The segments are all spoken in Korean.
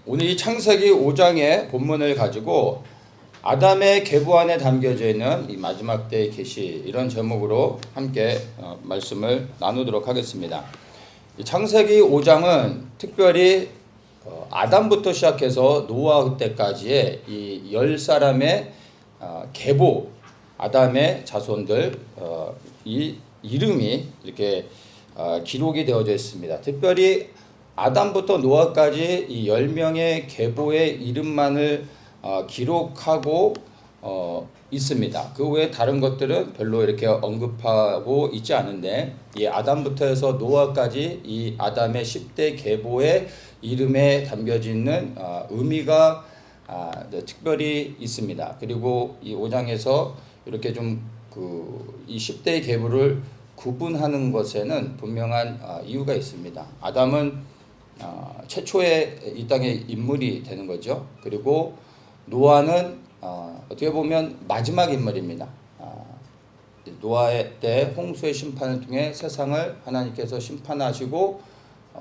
오늘 이 창세기 5장의 본문을 가지고 아담의 계보 안에 담겨져 있는 이 마지막 때의 계시, 이런 제목으로 함께 말씀을 나누도록 하겠습니다. 이 창세기 5장은 특별히 아담부터 시작해서 노아 때까지의 이 10사람의 계보, 아담의 자손들 이 이름이 이렇게 기록이 되어져 있습니다. 특별히 아담부터 노아까지 이 10명의 계보의 이름만을 기록하고 있습니다. 그 외에 다른 것들은 별로 이렇게 언급하고 있지 않은데, 이 아담부터 해서 노아까지 이 아담의 10대 계보의 이름에 담겨져 있는 의미가 특별히 있습니다. 그리고 이 5장에서 이렇게 좀 이 10대의 계보를 구분하는 것에는 분명한 이유가 있습니다. 아담은 최초의 이 땅의 인물이 되는 거죠. 그리고 노아는 어떻게 보면 마지막 인물입니다. 노아의 때 홍수의 심판을 통해 세상을 하나님께서 심판하시고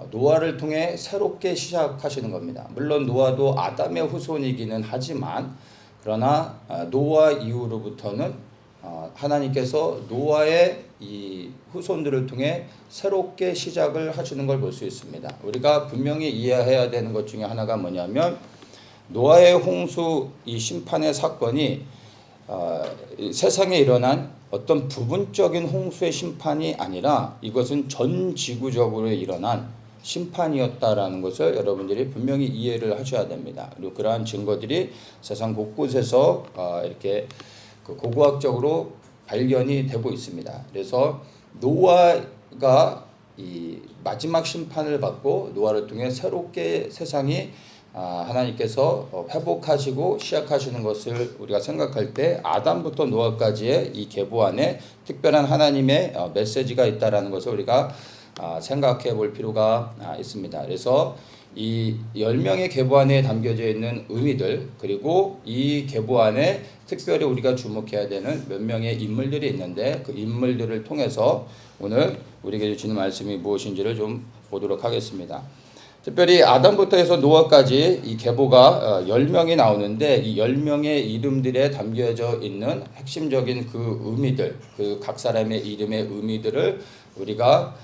노아를 통해 새롭게 시작하시는 겁니다. 물론 노아도 아담의 후손이기는 하지만, 그러나 노아 이후로부터는 하나님께서 노아의 이 후손들을 통해 새롭게 시작을 하시는 걸 볼 수 있습니다. 우리가 분명히 이해해야 되는 것 중에 하나가 뭐냐면, 노아의 홍수 이 심판의 사건이 세상에 일어난 어떤 부분적인 홍수의 심판이 아니라 이것은 전 지구적으로 일어난 심판이었다라는 것을 여러분들이 분명히 이해를 하셔야 됩니다. 그리고 그러한 증거들이 세상 곳곳에서 이렇게 고고학적으로 발견이 되고 있습니다. 그래서 노아가 이 마지막 심판을 받고 노아를 통해 새롭게 세상이 하나님께서 회복하시고 시작하시는 것을 우리가 생각할 때, 아담부터 노아까지의 이 계보 안에 특별한 하나님의 메시지가 있다라는 것을 우리가 생각해 볼 필요가 있습니다. 그래서 이 10명의 계보 안에 담겨져 있는 의미들, 그리고 이 계보 안에 특별히 우리가 주목해야 되는 몇 명의 인물들이 있는데, 그 인물들을 통해서 오늘 우리에게 주시는 말씀이 무엇인지를 좀 보도록 하겠습니다. 특별히 아담부터 해서 노아까지 이 계보가 10명이 나오는데, 이 10명의 이름들에 담겨져 있는 핵심적인 그 의미들, 그 각 사람의 이름의 의미들을 우리가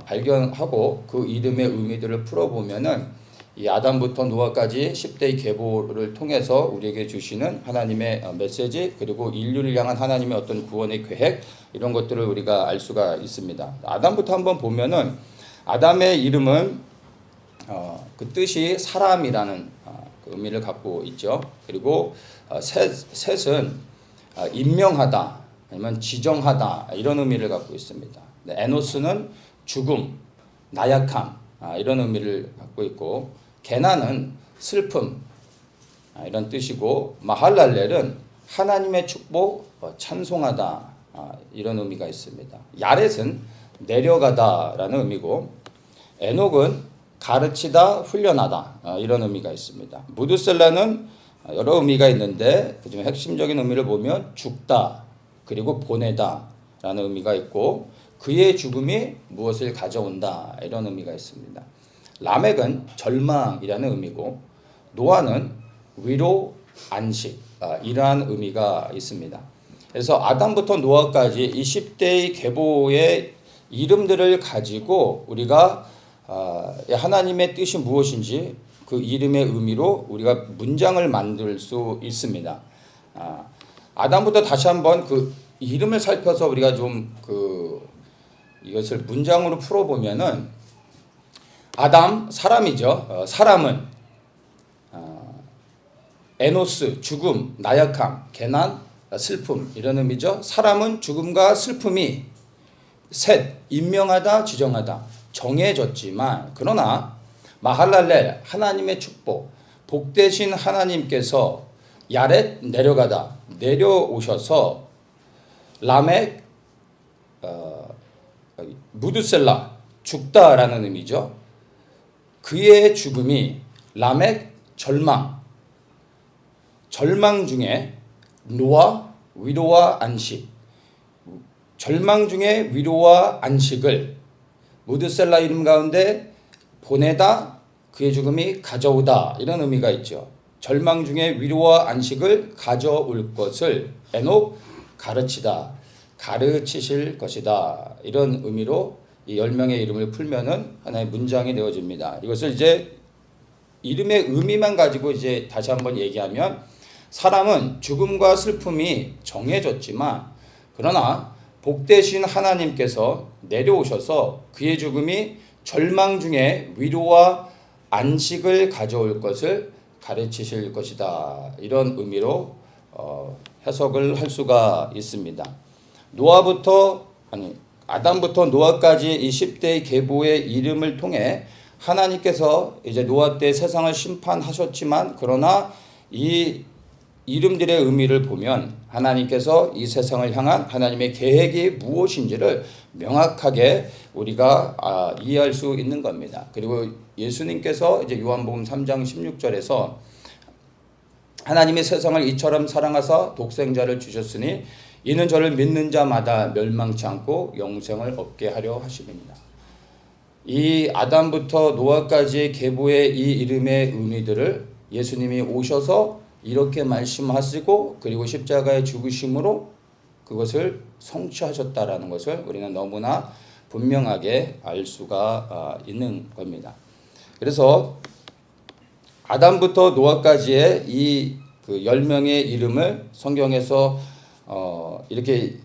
발견하고 그 이름의 의미들을 풀어보면은 이 아담부터 노아까지 10대의 계보를 통해서 우리에게 주시는 하나님의 메시지, 그리고 인류를 향한 하나님의 어떤 구원의 계획, 이런 것들을 우리가 알 수가 있습니다. 아담부터 한번 보면은 아담의 이름은 그 뜻이 사람이라는 그 의미를 갖고 있죠. 그리고 셋은 임명하다, 아니면 지정하다, 이런 의미를 갖고 있습니다. 에노스는 죽음, 나약함, 이런 의미를 갖고 있고, 게나는 슬픔, 이런 뜻이고, 마할랄렐은 하나님의 축복, 찬송하다, 이런 의미가 있습니다. 야렛은 내려가다라는 의미고, 에녹은 가르치다, 훈련하다, 이런 의미가 있습니다. 무드셀라는 여러 의미가 있는데 그중에 핵심적인 의미를 보면 죽다, 그리고 보내다 라는 의미가 있고, 그의 죽음이 무엇을 가져온다, 이런 의미가 있습니다. 라멕은 절망이라는 의미고, 노아는 위로, 안식, 이러한 의미가 있습니다. 그래서 아담부터 노아까지 이 10대의 계보의 이름들을 가지고 우리가 하나님의 뜻이 무엇인지 그 이름의 의미로 우리가 문장을 만들 수 있습니다. 아담부터 다시 한번 그 이름을 살펴서 우리가 좀 이것을 문장으로 풀어보면은, 아담 사람이죠. 사람은 에노스 죽음, 나약함, 게난 슬픔, 이런 의미죠. 사람은 죽음과 슬픔이, 셋 임명하다, 지정하다, 정해졌지만, 그러나 마할랄렐 하나님의 축복, 복되신 하나님께서 야렛 내려가다, 내려오셔서 라멕 무드셀라 죽다라는 의미죠. 그의 죽음이 라멕 절망 중에 노아 위로와 안식, 절망 중에 위로와 안식을 무드셀라 이름 가운데 보내다, 그의 죽음이 가져오다 이런 의미가 있죠. 절망 중에 위로와 안식을 가져올 것을 에녹 가르치다, 가르치실 것이다 이런 의미로 이 10명의 이름을 풀면은 하나의 문장이 되어집니다. 이것을 이제 이름의 의미만 가지고 이제 다시 한번 얘기하면 사람은 죽음과 슬픔이 정해졌지만 그러나 복되신 하나님께서 내려오셔서 그의 죽음이 절망 중에 위로와 안식을 가져올 것을 가르치실 것이다. 이런 의미로 해석을 할 수가 있습니다. 아담부터 노아까지 이 10대의 계보의 이름을 통해 하나님께서 이제 노아 때 세상을 심판하셨지만 그러나 이 이름들의 의미를 보면 하나님께서 이 세상을 향한 하나님의 계획이 무엇인지를 명확하게 우리가 이해할 수 있는 겁니다. 그리고 예수님께서 이제 요한복음 3장 16절에서 하나님이 세상을 이처럼 사랑하사 독생자를 주셨으니 이는 저를 믿는 자마다 멸망치 않고 영생을 얻게 하려 하심이니라. 이 아담부터 노아까지의 계보의 이 이름의 의미들을 예수님이 오셔서 이렇게 말씀하시고 그리고 십자가의 죽으심으로 그것을 성취하셨다라는 것을 우리는 너무나 분명하게 알 수가 있는 겁니다. 그래서 아담부터 노아까지의 이 그 10명의 이름을 성경에서 이렇게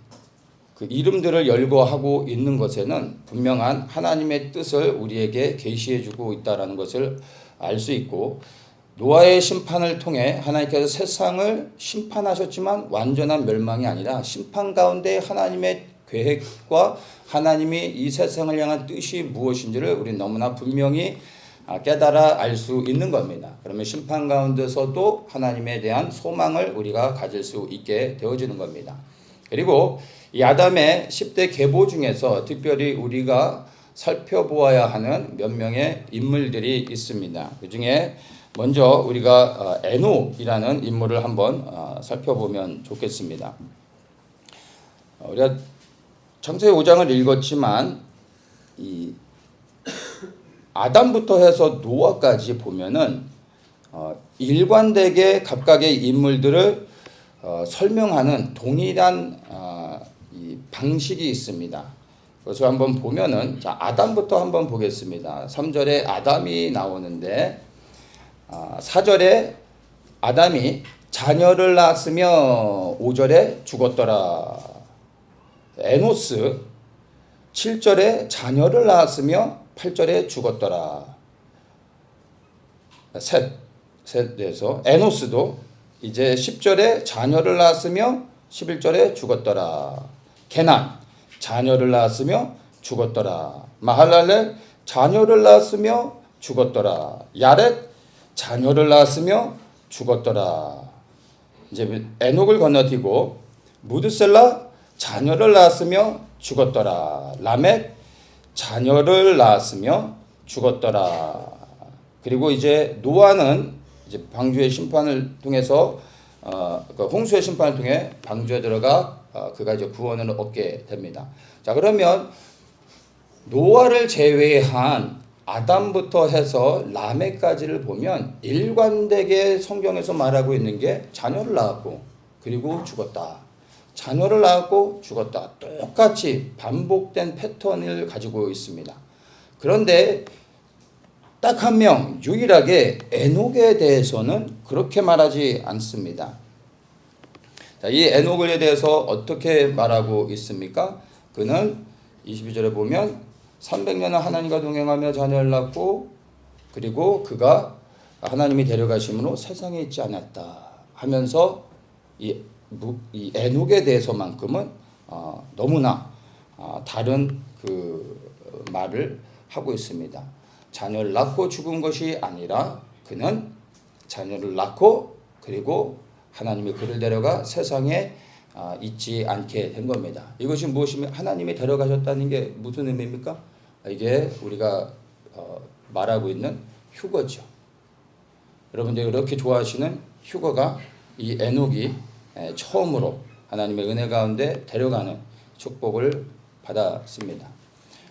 그 이름들을 열거하고 있는 것에는 분명한 하나님의 뜻을 우리에게 계시해주고 있다라는 것을 알 수 있고 노아의 심판을 통해 하나님께서 세상을 심판하셨지만 완전한 멸망이 아니라 심판 가운데 하나님의 계획과 하나님이 이 세상을 향한 뜻이 무엇인지를 우리는 너무나 분명히 깨달아 알 수 있는 겁니다. 그러면 심판 가운데서도 하나님에 대한 소망을 우리가 가질 수 있게 되어지는 겁니다. 그리고 이 아담의 10대 계보 중에서 특별히 우리가 살펴보아야 하는 몇 명의 인물들이 있습니다. 그 중에 먼저 우리가 에녹이라는 인물을 한번 살펴보면 좋겠습니다. 우리가 창세기 5장을 읽었지만 이 아담부터 해서 노아까지 보면은 일관되게 각각의 인물들을 설명하는 동일한 이 방식이 있습니다. 그래서 한번 보면은 자 아담부터 한번 보겠습니다. 3절에 아담이 나오는데 4절에 아담이 자녀를 낳았으며 5절에 죽었더라. 에노스 7절에 자녀를 낳았으며 8절에 죽었더라. 셋에서 에노스도 이제 10절에 자녀를 낳았으며 11절에 죽었더라. 게난 자녀를 낳았으며 죽었더라. 마할랄렐 자녀를 낳았으며 죽었더라. 야렛 자녀를 낳았으며 죽었더라. 이제 에녹을 건너뛰고 무드셀라 자녀를 낳았으며 죽었더라. 라멕 자녀를 낳았으며 죽었더라. 그리고 이제 노아는 이제 방주의 심판을 통해서 홍수의 심판을 통해 방주에 들어가 그가 이제 구원을 얻게 됩니다. 자 그러면 노아를 제외한 아담부터 해서 라멕까지를 보면 일관되게 성경에서 말하고 있는 게 자녀를 낳았고 그리고 죽었다. 자녀를 낳았고 죽었다. 똑같이 반복된 패턴을 가지고 있습니다. 그런데 딱 한 명 유일하게 에녹에 대해서는 그렇게 말하지 않습니다. 자, 이 에녹에 대해서 어떻게 말하고 있습니까? 그는 22절에 보면 300년을 하나님과 동행하며 자녀를 낳고 그리고 그가 하나님이 데려가심으로 세상에 있지 않았다 하면서 이 에녹에 대해서만큼은 너무나 다른 그 말을 하고 있습니다. 자녀를 낳고 죽은 것이 아니라 그는 자녀를 낳고 그리고 하나님이 그를 데려가 세상에 있지 않게 된 겁니다. 이것이 무엇이면 하나님이 데려가셨다는 게 무슨 의미입니까? 이게 우리가 말하고 있는 휴거죠. 여러분들이 그렇게 좋아하시는 휴거가 이 에녹이 처음으로 하나님의 은혜 가운데 데려가는 축복을 받았습니다.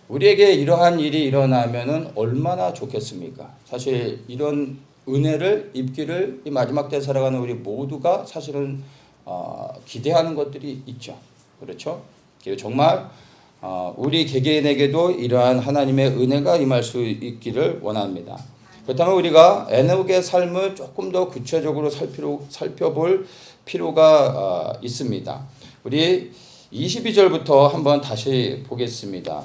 우리에게 이러한 일이 일어나면은 얼마나 좋겠습니까? 사실 이런 은혜를 입기를 이 마지막 때 살아가는 우리 모두가 사실은 기대하는 것들이 있죠. 그렇죠? 정말 우리 개개인에게도 이러한 하나님의 은혜가 임할 수 있기를 원합니다. 그렇다면 우리가 에녹의 삶을 조금 더 구체적으로 살펴볼 필요가 있습니다. 우리 22절부터 한번 다시 보겠습니다.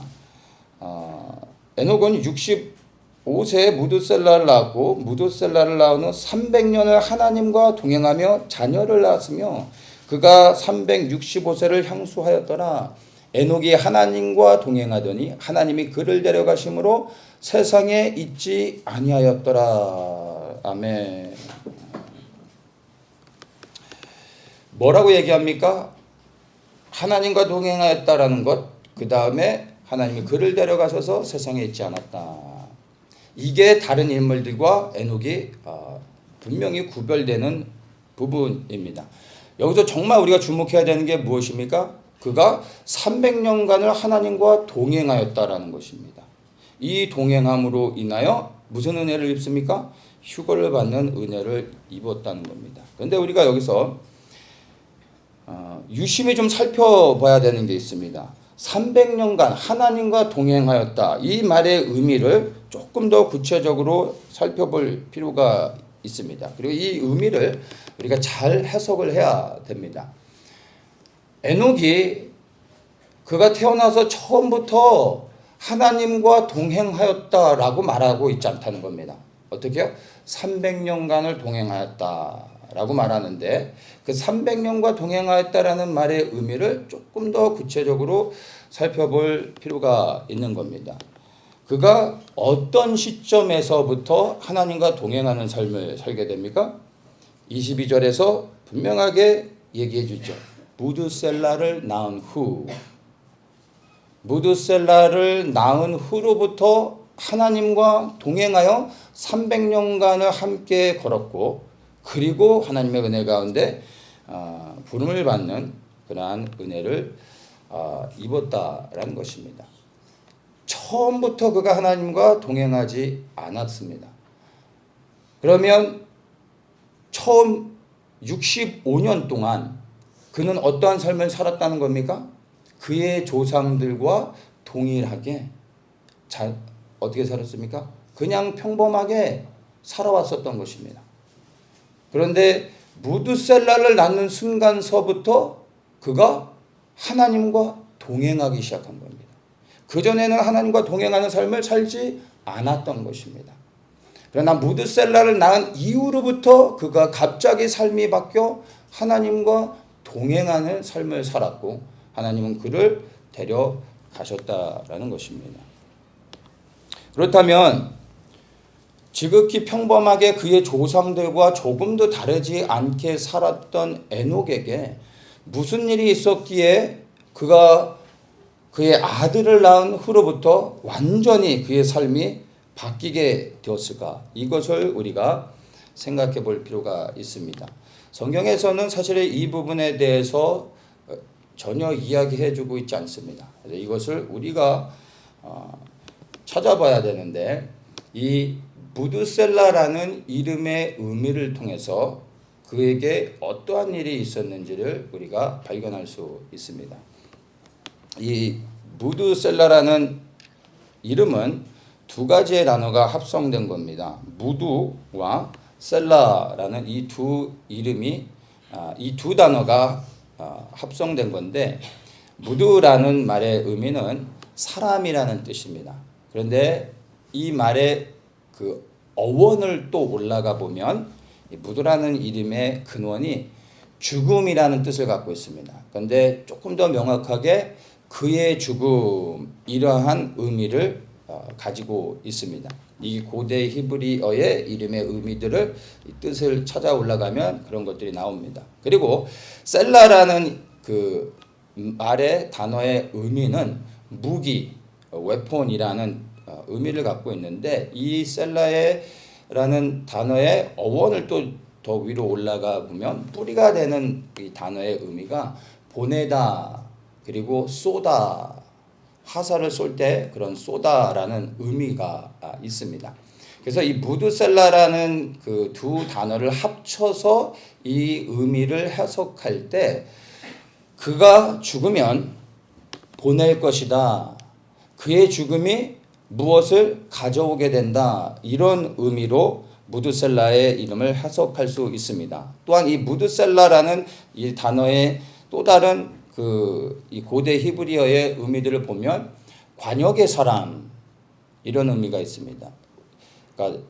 에녹은 65세에 무두셀라를 낳았고 무두셀라를 낳은 후 300년을 하나님과 동행하며 자녀를 낳았으며 그가 365세를 향수하였더라. 에녹이 하나님과 동행하더니 하나님이 그를 데려가심으로 세상에 있지 아니하였더라. 아멘. 뭐라고 얘기합니까? 하나님과 동행하였다라는 것, 그 다음에 하나님이 그를 데려가셔서 세상에 있지 않았다. 이게 다른 인물들과 에녹이 분명히 구별되는 부분입니다. 여기서 정말 우리가 주목해야 되는 게 무엇입니까? 그가 300년간을 하나님과 동행하였다라는 것입니다. 이 동행함으로 인하여 무슨 은혜를 입습니까? 휴거를 받는 은혜를 입었다는 겁니다. 그런데 우리가 여기서 유심히 좀 살펴봐야 되는 게 있습니다. 300년간 하나님과 동행하였다. 이 말의 의미를 조금 더 구체적으로 살펴볼 필요가 있습니다. 그리고 이 의미를 우리가 잘 해석을 해야 됩니다. 에녹이 그가 태어나서 처음부터 하나님과 동행하였다라고 말하고 있지 않다는 겁니다. 어떻게요? 300년간을 동행하였다라고 말하는데 그 300년과 동행하였다라는 말의 의미를 조금 더 구체적으로 살펴볼 필요가 있는 겁니다. 그가 어떤 시점에서부터 하나님과 동행하는 삶을 살게 됩니까? 22절에서 분명하게 얘기해 주죠. 무두셀라를 낳은 후, 무두셀라를 낳은 후로부터 하나님과 동행하여 300년간을 함께 걸었고 그리고 하나님의 은혜 가운데 부름을 받는 그러한 은혜를 입었다라는 것입니다. 처음부터 그가 하나님과 동행하지 않았습니다. 그러면 처음 65년 동안 그는 어떠한 삶을 살았다는 겁니까? 그의 조상들과 동일하게 어떻게 살았습니까? 그냥 평범하게 살아왔었던 것입니다. 그런데 무두셀라를 낳는 순간서부터 그가 하나님과 동행하기 시작한 겁니다. 그전에는 하나님과 동행하는 삶을 살지 않았던 것입니다. 그러나 무두셀라를 낳은 이후로부터 그가 갑자기 삶이 바뀌어 하나님과 동행하는 삶을 살았고 하나님은 그를 데려가셨다라는 것입니다. 그렇다면 지극히 평범하게 그의 조상들과 조금도 다르지 않게 살았던 에녹에게 무슨 일이 있었기에 그가 그의 아들을 낳은 후로부터 완전히 그의 삶이 바뀌게 되었을까? 이것을 우리가 생각해 볼 필요가 있습니다. 성경에서는 사실 이 부분에 대해서 전혀 이야기해 주고 있지 않습니다. 그래서 이것을 우리가 찾아봐야 되는데 이 무두셀라라는 이름의 의미를 통해서 그에게 어떠한 일이 있었는지를 우리가 발견할 수 있습니다. 이 무두셀라라는 이름은 두 가지의 단어가 합성된 겁니다. 무두와 셀라라는 이 두 이름이 이 두 단어가 합성된 건데 무두라는 말의 의미는 사람이라는 뜻입니다. 그런데 이 말의 그 어원을 또 올라가 보면 무두라는 이름의 근원이 죽음이라는 뜻을 갖고 있습니다. 그런데 조금 더 명확하게 그의 죽음 이러한 의미를 가지고 있습니다. 이 고대 히브리어의 이름의 의미들을 뜻을 찾아 올라가면 그런 것들이 나옵니다. 그리고 셀라라는 그 말의 단어의 의미는 무기, 웨폰이라는 의미를 갖고 있는데 이 셀라라는 단어의 어원을 또 더 위로 올라가 보면 뿌리가 되는 이 단어의 의미가 보내다 그리고 쏘다 화살을 쏠 때 그런 쏘다라는 의미가 있습니다. 그래서 이 무드셀라라는 그 두 단어를 합쳐서 이 의미를 해석할 때 그가 죽으면 보낼 것이다. 그의 죽음이 무엇을 가져오게 된다. 이런 의미로 무드셀라의 이름을 해석할 수 있습니다. 또한 이 무드셀라라는 이 단어의 또 다른 이 고대 히브리어의 의미들을 보면 관역의 사람 이런 의미가 있습니다. 그러니까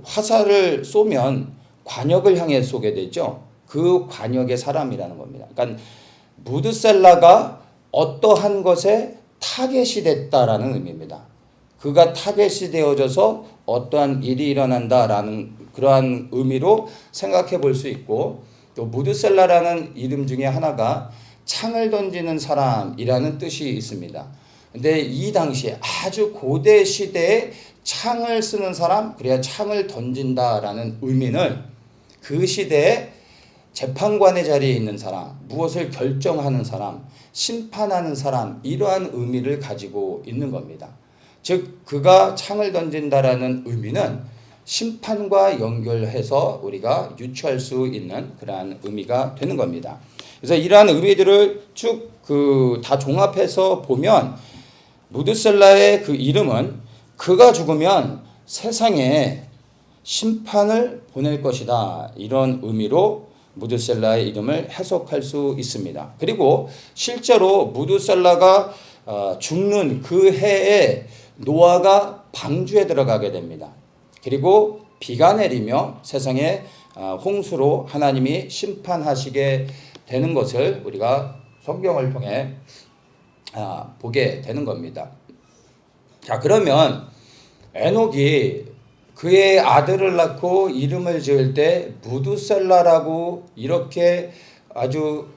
화살을 쏘면 관역을 향해 쏘게 되죠. 그 관역의 사람이라는 겁니다. 그러니까 무드셀라가 어떠한 것에 타겟이 됐다라는 의미입니다. 그가 타겟이 되어져서 어떠한 일이 일어난다라는 그러한 의미로 생각해 볼 수 있고, 또 무드셀라라는 이름 중에 하나가 창을 던지는 사람이라는 뜻이 있습니다. 근데 이 당시에 아주 고대 시대에 창을 쓰는 사람, 그래야 창을 던진다라는 의미는 그 시대에 재판관의 자리에 있는 사람, 무엇을 결정하는 사람, 심판하는 사람, 이러한 의미를 가지고 있는 겁니다. 즉 그가 창을 던진다라는 의미는 심판과 연결해서 우리가 유추할 수 있는 그러한 의미가 되는 겁니다. 그래서 이러한 의미들을 쭉 다 종합해서 보면 무드셀라의 그 이름은 그가 죽으면 세상에 심판을 보낼 것이다. 이런 의미로 무드셀라의 이름을 해석할 수 있습니다. 그리고 실제로 무드셀라가 죽는 그 해에 노아가 방주에 들어가게 됩니다. 그리고 비가 내리며 세상에 홍수로 하나님이 심판하시게 되는 것을 우리가 성경을 통해 보게 되는 겁니다. 자, 그러면 에녹이 그의 아들을 낳고 이름을 지을 때 무드셀라라고 이렇게 아주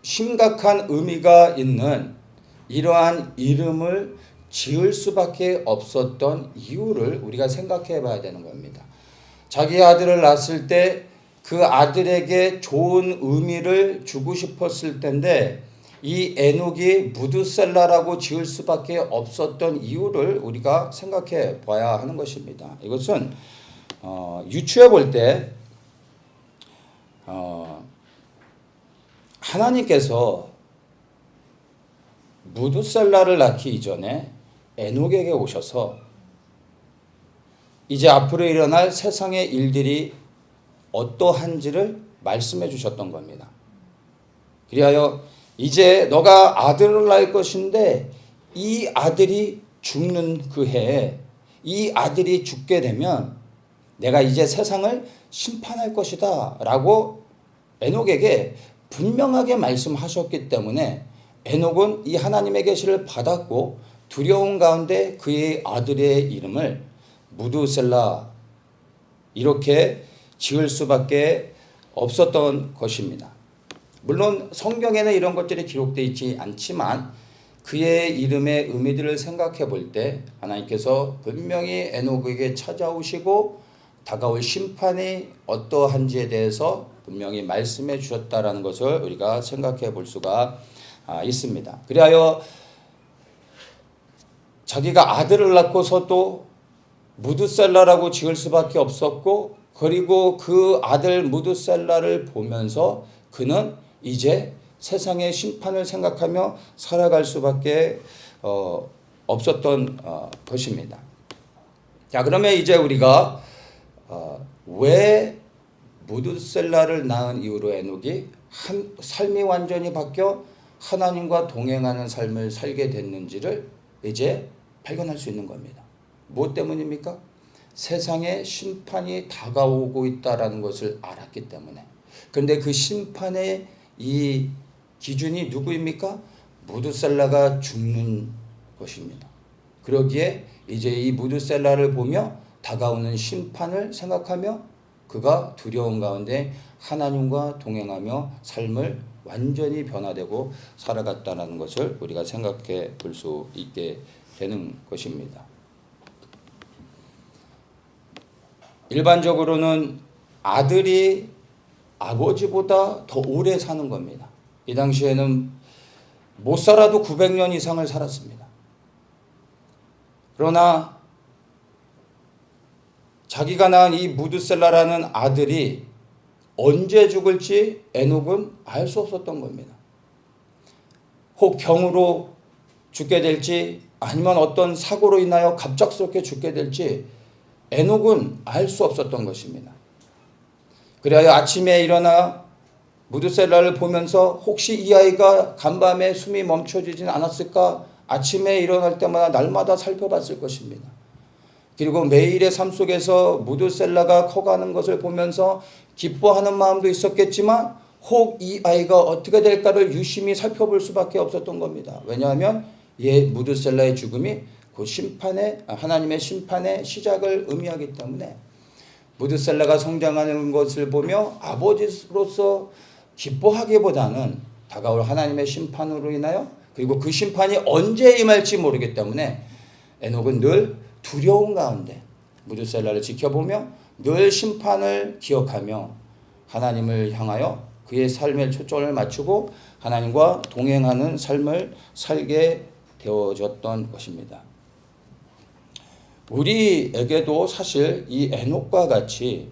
심각한 의미가 있는 이러한 이름을 지을 수밖에 없었던 이유를 우리가 생각해 봐야 되는 겁니다. 자기 아들을 낳았을 때 그 아들에게 좋은 의미를 주고 싶었을 텐데 이 에녹이 무드셀라라고 지을 수밖에 없었던 이유를 우리가 생각해 봐야 하는 것입니다. 이것은 유추해 볼 때 하나님께서 무드셀라를 낳기 이전에 에녹에게 오셔서 이제 앞으로 일어날 세상의 일들이 어떠한지를 말씀해 주셨던 겁니다. 그리하여 이제 너가 아들을 낳을 것인데 이 아들이 죽는 그 해에 이 아들이 죽게 되면 내가 이제 세상을 심판할 것이다 라고 에녹에게 분명하게 말씀하셨기 때문에 에녹은 이 하나님의 계시를 받았고 두려운 가운데 그의 아들의 이름을 무드셀라 이렇게 지을 수밖에 없었던 것입니다. 물론 성경에는 이런 것들이 기록되어 있지 않지만 그의 이름의 의미들을 생각해 볼 때 하나님께서 분명히 에녹에게 찾아오시고 다가올 심판이 어떠한지에 대해서 분명히 말씀해 주셨다라는 것을 우리가 생각해 볼 수가 있습니다. 그리하여 자기가 아들을 낳고서도 무드셀라라고 지을 수밖에 없었고, 그리고 그 아들 무드셀라를 보면서 그는 이제 세상의 심판을 생각하며 살아갈 수밖에 없었던 것입니다. 자, 그러면 이제 우리가 왜 무드셀라를 낳은 이후로 에녹이 삶이 완전히 바뀌어 하나님과 동행하는 삶을 살게 됐는지를 이제 발견할 수 있는 겁니다. 무엇 때문입니까? 세상에 심판이 다가오고 있다라는 것을 알았기 때문에. 그런데 그 심판의 이 기준이 누구입니까? 무드셀라가 죽는 것입니다. 그러기에 이제 이 무드셀라를 보며 다가오는 심판을 생각하며 그가 두려운 가운데 하나님과 동행하며 삶을 완전히 변화되고 살아갔다는 것을 우리가 생각해 볼 수 있게 되는 것입니다. 일반적으로는 아들이 아버지보다 더 오래 사는 겁니다. 이 당시에는 못 살아도 900년 이상을 살았습니다. 그러나 자기가 낳은 이 무드셀라라는 아들이 언제 죽을지 에녹은 알 수 없었던 겁니다. 혹 병으로 죽게 될지 아니면 어떤 사고로 인하여 갑작스럽게 죽게 될지 에녹은 알 수 없었던 것입니다. 그래야 아침에 일어나 무드셀라를 보면서 혹시 이 아이가 간밤에 숨이 멈춰지진 않았을까 아침에 일어날 때마다 날마다 살펴봤을 것입니다. 그리고 매일의 삶 속에서 무드셀라가 커가는 것을 보면서 기뻐하는 마음도 있었겠지만 혹 이 아이가 어떻게 될까를 유심히 살펴볼 수밖에 없었던 겁니다. 왜냐하면 무드셀라의 죽음이 그 하나님의 심판의 시작을 의미하기 때문에 무드셀라가 성장하는 것을 보며 아버지로서 기뻐하기보다는 다가올 하나님의 심판으로 인하여 그리고 그 심판이 언제 임할지 모르기 때문에 에녹은 늘 두려운 가운데 무드셀라를 지켜보며 늘 심판을 기억하며 하나님을 향하여 그의 삶의 초점을 맞추고 하나님과 동행하는 삶을 살게 되어졌던 것입니다. 우리에게도 사실 이 에녹과 같이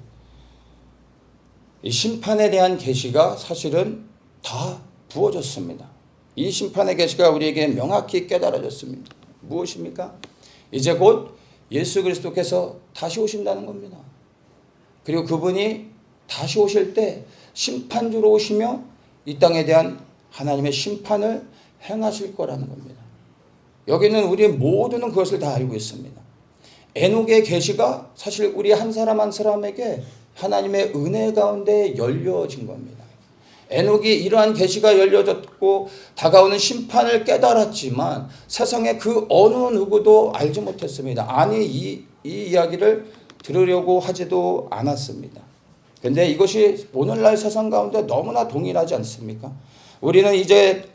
이 심판에 대한 계시가 사실은 다 부어졌습니다. 이 심판의 계시가 우리에게 명확히 깨달아졌습니다. 무엇입니까? 이제 곧 예수 그리스도께서 다시 오신다는 겁니다. 그리고 그분이 다시 오실 때 심판주로 오시며 이 땅에 대한 하나님의 심판을 행하실 거라는 겁니다. 여기는 우리 모두는 그것을 다 알고 있습니다. 에녹의 계시가 사실 우리 한 사람 한 사람에게 하나님의 은혜 가운데 열려진 겁니다. 에녹이 이러한 계시가 열려졌고 다가오는 심판을 깨달았지만 세상에 그 어느 누구도 알지 못했습니다. 아니 이 이야기를 들으려고 하지도 않았습니다. 그런데 이것이 오늘날 세상 가운데 너무나 동일하지 않습니까? 우리는 이제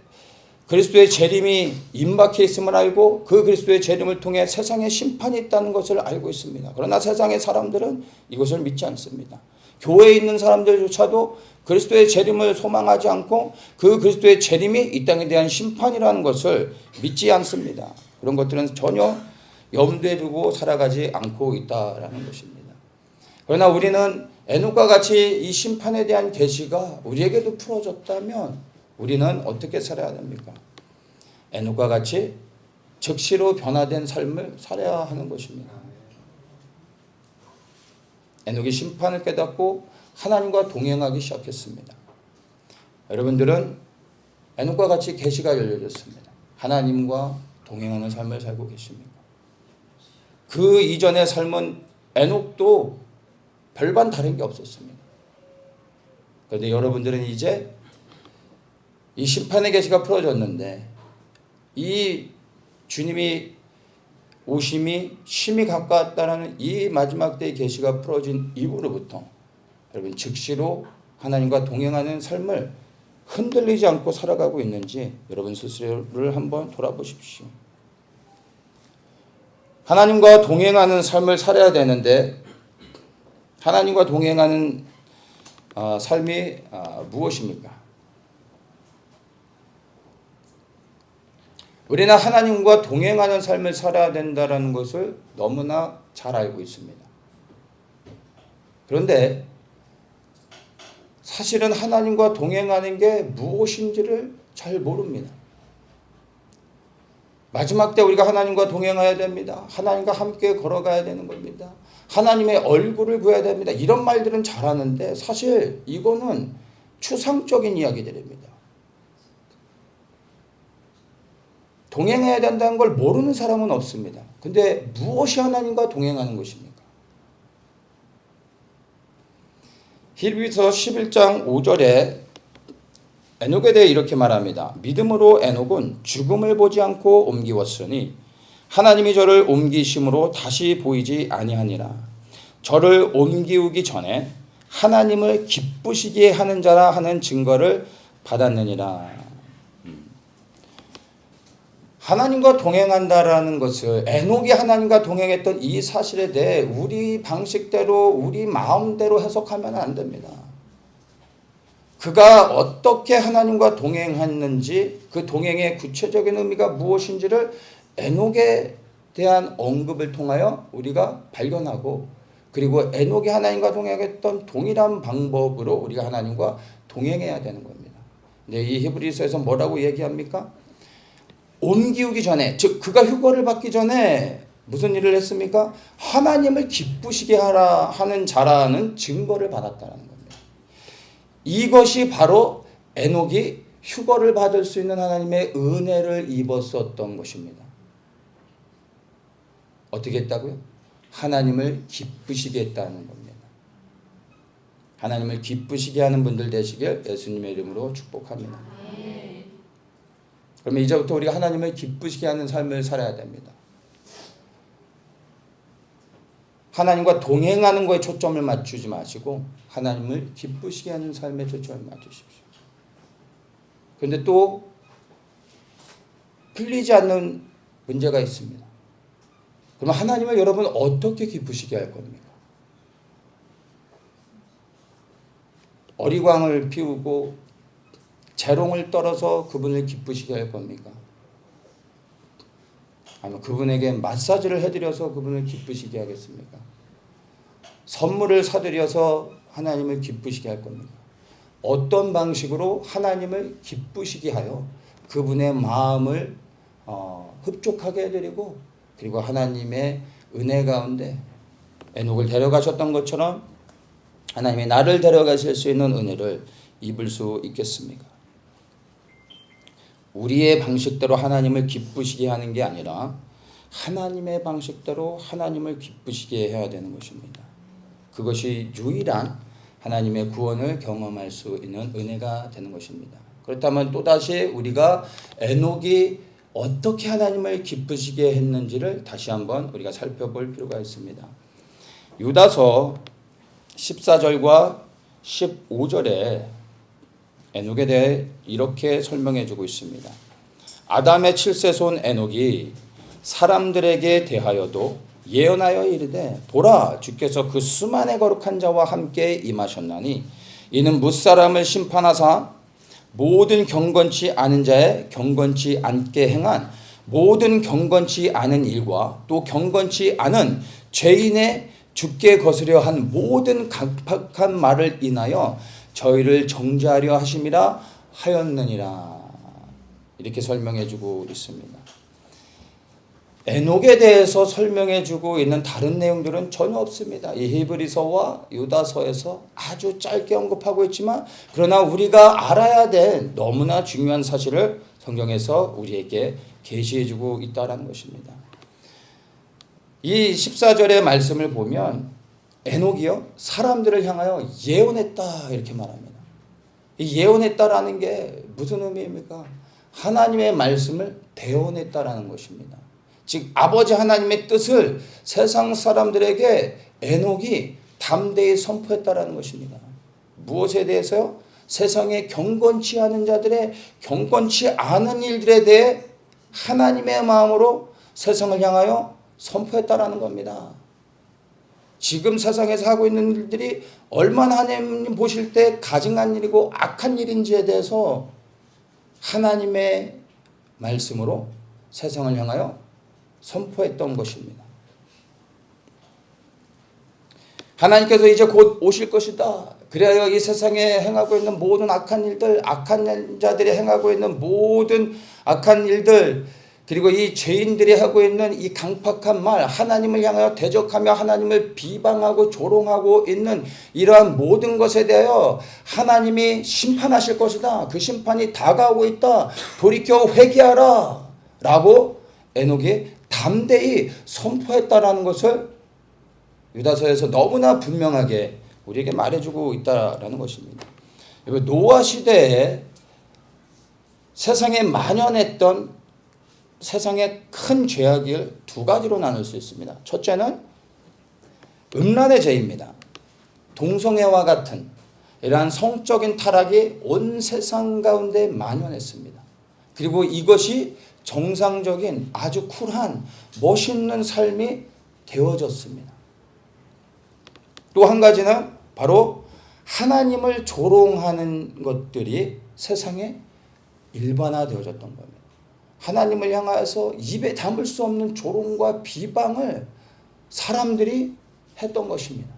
그리스도의 재림이 임박해 있음을 알고 그 그리스도의 재림을 통해 세상에 심판이 있다는 것을 알고 있습니다. 그러나 세상의 사람들은 이것을 믿지 않습니다. 교회에 있는 사람들조차도 그리스도의 재림을 소망하지 않고 그 그리스도의 재림이 이 땅에 대한 심판이라는 것을 믿지 않습니다. 그런 것들은 전혀 염두에 두고 살아가지 않고 있다라는 것입니다. 그러나 우리는 에녹과 같이 이 심판에 대한 계시가 우리에게도 풀어졌다면 우리는 어떻게 살아야 됩니까? 에녹과 같이 즉시로 변화된 삶을 살아야 하는 것입니다. 에녹이 심판을 깨닫고 하나님과 동행하기 시작했습니다. 여러분들은 에녹과 같이 계시가 열려졌습니다. 하나님과 동행하는 삶을 살고 계십니까? 그 이전의 삶은 에녹도 별반 다른 게 없었습니다. 그런데 여러분들은 이제 이 심판의 계시가 풀어졌는데 이 주님이 오심이 심히 가까웠다라는 이 마지막 때의 계시가 풀어진 이후로부터 여러분 즉시로 하나님과 동행하는 삶을 흔들리지 않고 살아가고 있는지 여러분 스스로를 한번 돌아보십시오. 하나님과 동행하는 삶을 살아야 되는데 하나님과 동행하는 삶이 무엇입니까? 우리는 하나님과 동행하는 삶을 살아야 된다는 것을 너무나 잘 알고 있습니다. 그런데 사실은 하나님과 동행하는 게 무엇인지를 잘 모릅니다. 마지막 때 우리가 하나님과 동행해야 됩니다. 하나님과 함께 걸어가야 되는 겁니다. 하나님의 얼굴을 보여야 됩니다. 이런 말들은 잘하는데 사실 이거는 추상적인 이야기들입니다. 동행해야 된다는 걸 모르는 사람은 없습니다. 근데 무엇이 하나님과 동행하는 것입니까? 히브리서 11장 5절에 에녹에 대해 이렇게 말합니다. 믿음으로 에녹은 죽음을 보지 않고 옮기웠으니 하나님이 저를 옮기심으로 다시 보이지 아니하니라. 저를 옮기우기 전에 하나님을 기쁘시게 하는 자라 하는 증거를 받았느니라. 하나님과 동행한다라는 것을 에녹이 하나님과 동행했던 이 사실에 대해 우리 방식대로 우리 마음대로 해석하면 안 됩니다. 그가 어떻게 하나님과 동행했는지 그 동행의 구체적인 의미가 무엇인지를 에녹에 대한 언급을 통하여 우리가 발견하고, 그리고 에녹이 하나님과 동행했던 동일한 방법으로 우리가 하나님과 동행해야 되는 겁니다. 근데 이 히브리서에서 뭐라고 얘기합니까? 옮기우기 전에, 즉 그가 휴거를 받기 전에 무슨 일을 했습니까? 하나님을 기쁘시게 하는 자라는 증거를 받았다는 겁니다. 이것이 바로 에녹이 휴거를 받을 수 있는 하나님의 은혜를 입었었던 것입니다. 어떻게 했다고요? 하나님을 기쁘시게 했다는 겁니다. 하나님을 기쁘시게 하는 분들 되시길 예수님의 이름으로 축복합니다. 그러면 이제부터 우리가 하나님을 기쁘시게 하는 삶을 살아야 됩니다. 하나님과 동행하는 거에 초점을 맞추지 마시고 하나님을 기쁘시게 하는 삶에 초점을 맞추십시오. 그런데 또 풀리지 않는 문제가 있습니다. 그럼 하나님을 여러분 어떻게 기쁘시게 할 겁니까? 어리광을 피우고 재롱을 떨어서 그분을 기쁘시게 할 겁니까? 아니면 그분에게 마사지를 해드려서 그분을 기쁘시게 하겠습니까? 선물을 사드려서 하나님을 기쁘시게 할 겁니까? 어떤 방식으로 하나님을 기쁘시게 하여 그분의 마음을 흡족하게 해드리고, 그리고 하나님의 은혜 가운데 에녹을 데려가셨던 것처럼 하나님이 나를 데려가실 수 있는 은혜를 입을 수 있겠습니까? 우리의 방식대로 하나님을 기쁘시게 하는 게 아니라 하나님의 방식대로 하나님을 기쁘시게 해야 되는 것입니다. 그것이 유일한 하나님의 구원을 경험할 수 있는 은혜가 되는 것입니다. 그렇다면 또다시 우리가 에녹이 어떻게 하나님을 기쁘시게 했는지를 다시 한번 우리가 살펴볼 필요가 있습니다. 유다서 14절과 15절에 에녹에 대해 이렇게 설명해 주고 있습니다. 아담의 7세손 에녹이 사람들에게 대하여도 예언하여 이르되 보라, 주께서 그 수만의 거룩한 자와 함께 임하셨나니 이는 뭇사람을 심판하사 모든 경건치 않은 자의 경건치 않게 행한 모든 경건치 않은 일과 또 경건치 않은 죄인의 죽게 거스려 한 모든 강팍한 말을 인하여 저희를 정죄하려 하심이라 하였느니라. 이렇게 설명해 주고 있습니다. 에녹에 대해서 설명해 주고 있는 다른 내용들은 전혀 없습니다. 이 히브리서와 유다서에서 아주 짧게 언급하고 있지만, 그러나 우리가 알아야 될 너무나 중요한 사실을 성경에서 우리에게 계시해 주고 있다는 것입니다. 이 14절의 말씀을 보면 에녹이요, 사람들을 향하여 예언했다 이렇게 말합니다. 이 예언했다라는 게 무슨 의미입니까? 하나님의 말씀을 대언했다라는 것입니다. 즉 아버지 하나님의 뜻을 세상 사람들에게 에녹이 담대히 선포했다라는 것입니다. 무엇에 대해서요? 세상에 경건치 않은 자들의 경건치 않은 일들에 대해 하나님의 마음으로 세상을 향하여 선포했다라는 겁니다. 지금 세상에서 하고 있는 일들이 얼마나 하나님 보실 때 가증한 일이고 악한 일인지에 대해서 하나님의 말씀으로 세상을 향하여 선포했던 것입니다. 하나님께서 이제 곧 오실 것이다. 그래야 이 세상에 행하고 있는 모든 악한 일들, 악한 자들이 행하고 있는 모든 악한 일들, 그리고 이 죄인들이 하고 있는 이 강팍한 말, 하나님을 향하여 대적하며 하나님을 비방하고 조롱하고 있는 이러한 모든 것에 대하여 하나님이 심판하실 것이다. 그 심판이 다가오고 있다. 돌이켜 회개하라. 라고 에녹이 담대히 선포했다라는 것을 유다서에서 너무나 분명하게 우리에게 말해주고 있다라는 것입니다. 노아 시대에 세상에 만연했던 세상의 큰 죄악을 두 가지로 나눌 수 있습니다. 첫째는 음란의 죄입니다. 동성애와 같은 이러한 성적인 타락이 온 세상 가운데 만연했습니다. 그리고 이것이 정상적인 아주 쿨한 멋있는 삶이 되어졌습니다. 또 한 가지는 바로 하나님을 조롱하는 것들이 세상에 일반화되어졌던 겁니다. 하나님을 향하여서 입에 담을 수 없는 조롱과 비방을 사람들이 했던 것입니다.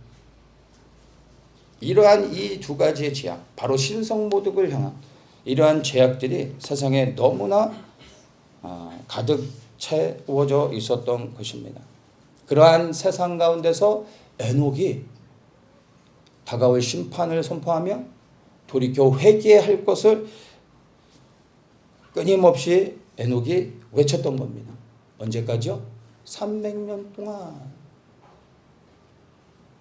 이러한 이 두 가지의 죄악, 바로 신성모독을 향한 이러한 죄악들이 세상에 너무나 가득 채워져 있었던 것입니다. 그러한 세상 가운데서 에녹이 다가올 심판을 선포하며 돌이켜 회개할 것을 끊임없이 에녹이 외쳤던 겁니다. 언제까지요? 300년 동안.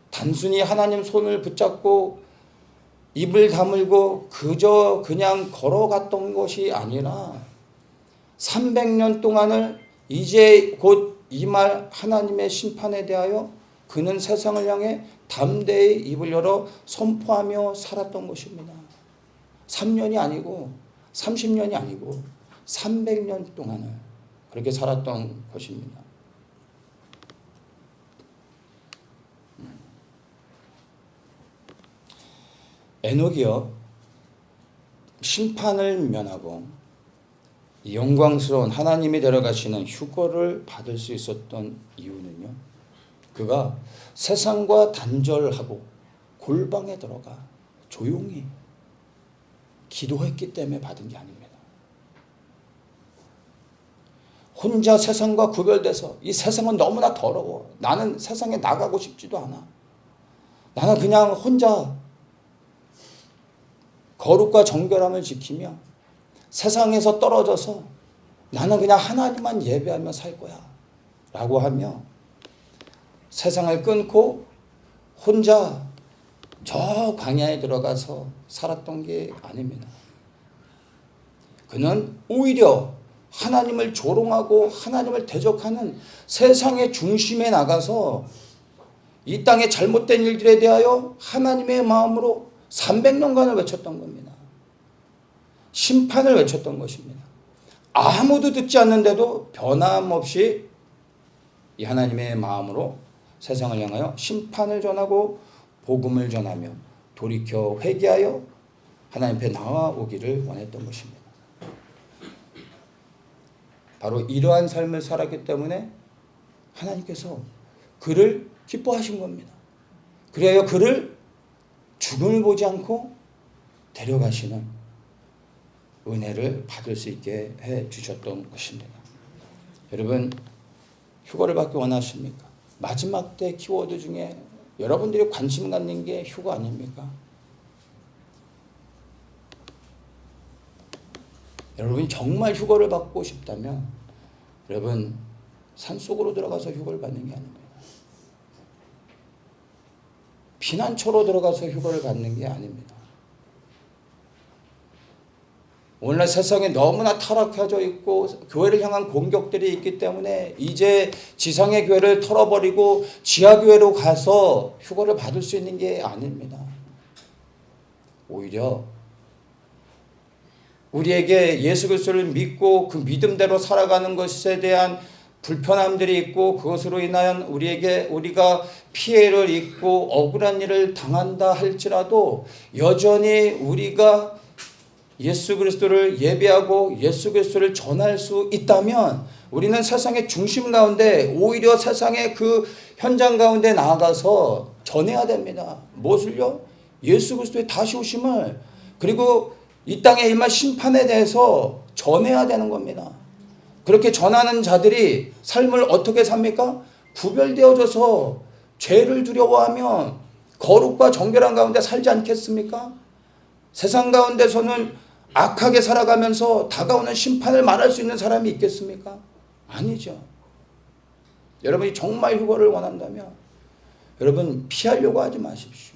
단순히 하나님 손을 붙잡고 입을 다물고 그저 그냥 걸어갔던 것이 아니라 300년 동안을 이제 곧 임할 하나님의 심판에 대하여 그는 세상을 향해 담대히 입을 열어 선포하며 살았던 것입니다. 3년이 아니고 30년이 아니고 300년 동안을 그렇게 살았던 것입니다. 에녹이요, 심판을 면하고 영광스러운 하나님이 데려가시는 휴거를 받을 수 있었던 이유는요, 그가 세상과 단절하고 골방에 들어가 조용히 기도했기 때문에 받은 게 아닙니다. 혼자 세상과 구별돼서 이 세상은 너무나 더러워, 나는 세상에 나가고 싶지도 않아, 나는 그냥 혼자 거룩과 정결함을 지키며 세상에서 떨어져서 나는 그냥 하나님만 예배하며 살 거야 라고 하며 세상을 끊고 혼자 저 광야에 들어가서 살았던 게 아닙니다. 그는 오히려 하나님을 조롱하고 하나님을 대적하는 세상의 중심에 나가서 이 땅의 잘못된 일들에 대하여 하나님의 마음으로 300년간을 외쳤던 겁니다. 심판을 외쳤던 것입니다. 아무도 듣지 않는데도 변함없이 이 하나님의 마음으로 세상을 향하여 심판을 전하고 복음을 전하며 돌이켜 회개하여 하나님 앞에 나와오기를 원했던 것입니다. 바로 이러한 삶을 살았기 때문에 하나님께서 그를 기뻐하신 겁니다. 그래야 그를 죽음을 보지 않고 데려가시는 은혜를 받을 수 있게 해 주셨던 것입니다. 여러분, 휴거를 받기 원하십니까? 마지막 때 키워드 중에 여러분들이 관심 갖는 게 휴거 아닙니까? 여러분이 정말 휴거를 받고 싶다면 여러분 산속으로 들어가서 휴거를 받는 게 아닙니다. 피난처로 들어가서 휴거를 받는 게 아닙니다. 오늘날 세상에 너무나 타락해져 있고 교회를 향한 공격들이 있기 때문에 이제 지상의 교회를 털어버리고 지하교회로 가서 휴거를 받을 수 있는 게 아닙니다. 오히려 우리에게 예수 그리스도를 믿고 그 믿음대로 살아가는 것에 대한 불편함들이 있고 그것으로 인하여 우리가 피해를 입고 억울한 일을 당한다 할지라도 여전히 우리가 예수 그리스도를 예배하고 예수 그리스도를 전할 수 있다면 우리는 세상의 중심 가운데 오히려 세상의 그 현장 가운데 나아가서 전해야 됩니다. 무엇을요? 예수 그리스도의 다시 오심을, 그리고 이 땅에 임할 심판에 대해서 전해야 되는 겁니다. 그렇게 전하는 자들이 삶을 어떻게 삽니까? 구별되어져서 죄를 두려워하며 거룩과 정결한 가운데 살지 않겠습니까? 세상 가운데서는 악하게 살아가면서 다가오는 심판을 말할 수 있는 사람이 있겠습니까? 아니죠. 여러분이 정말 휴거를 원한다면 여러분 피하려고 하지 마십시오.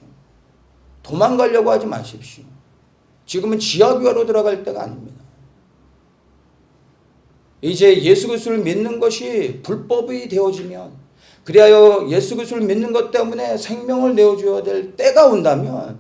도망가려고 하지 마십시오. 지금은 지하교회로 들어갈 때가 아닙니다. 이제 예수 그리스도를 믿는 것이 불법이 되어지면, 그리하여 예수 그리스도를 믿는 것 때문에 생명을 내어줘야 될 때가 온다면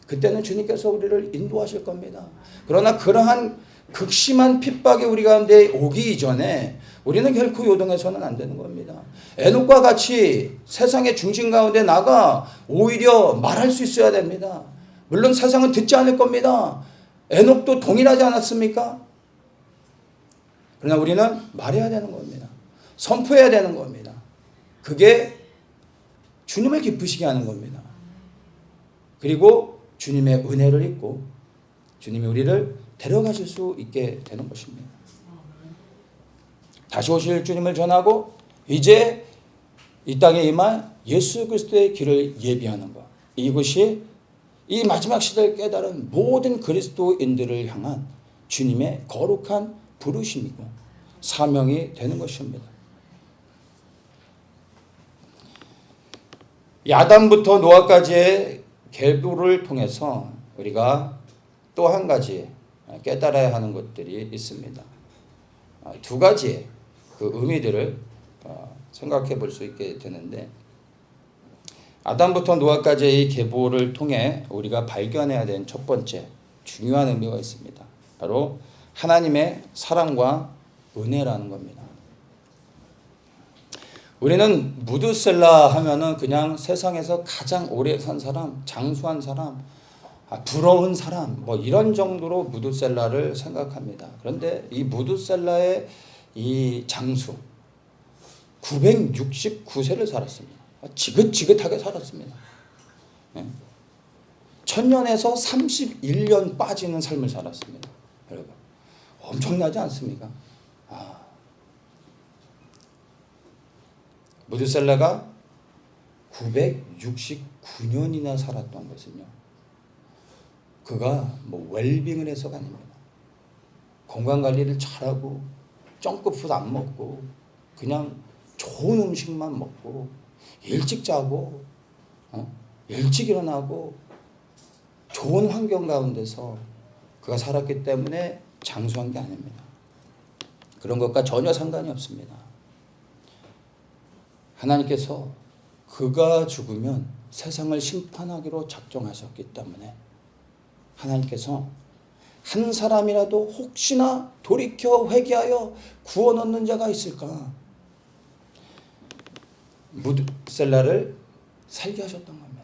그때는 주님께서 우리를 인도하실 겁니다. 그러나 그러한 극심한 핍박이 우리 가운데 오기 이전에 우리는 결코 요동해서는 안 되는 겁니다. 에녹과 같이 세상의 중심 가운데 나가 오히려 말할 수 있어야 됩니다. 물론 세상은 듣지 않을 겁니다. 에녹도 동일하지 않았습니까? 그러나 우리는 말해야 되는 겁니다. 선포해야 되는 겁니다. 그게 주님을 기쁘시게 하는 겁니다. 그리고 주님의 은혜를 입고 주님이 우리를 데려가실 수 있게 되는 것입니다. 다시 오실 주님을 전하고 이제 이 땅에 임할 예수 그리스도의 길을 예비하는 것. 이것이 이 마지막 시대를 깨달은 모든 그리스도인들을 향한 주님의 거룩한 부르심이고 사명이 되는 것입니다. 야단부터 노아까지의 계보를 통해서 우리가 또 한 가지 깨달아야 하는 것들이 있습니다. 두 가지의 그 의미들을 생각해 볼 수 있게 되는데, 아담부터 노아까지의 이 계보를 통해 우리가 발견해야 되는 첫 번째 중요한 의미가 있습니다. 바로 하나님의 사랑과 은혜라는 겁니다. 우리는 무드셀라 하면은 그냥 세상에서 가장 오래 산 사람, 장수한 사람, 부러운 사람, 뭐 이런 정도로 무드셀라를 생각합니다. 그런데 이 무드셀라의 이 장수 969세를 살았습니다. 지긋지긋하게 살았습니다. 1000년에서 31년 빠지는 삶을 살았습니다. 여러분, 엄청나지 않습니까? 무드셀라가 969년이나 살았던 것은요, 그가 뭐 웰빙을 해서가 아닙니다. 건강관리를 잘하고 정크푸드 안 먹고 그냥 좋은 음식만 먹고 일찍 자고 일찍 일어나고 좋은 환경 가운데서 그가 살았기 때문에 장수한 게 아닙니다. 그런 것과 전혀 상관이 없습니다. 하나님께서 그가 죽으면 세상을 심판하기로 작정하셨기 때문에 하나님께서 한 사람이라도 혹시나 돌이켜 회개하여 구원 얻는 자가 있을까? 무드셀라를 살게 하셨던 겁니다.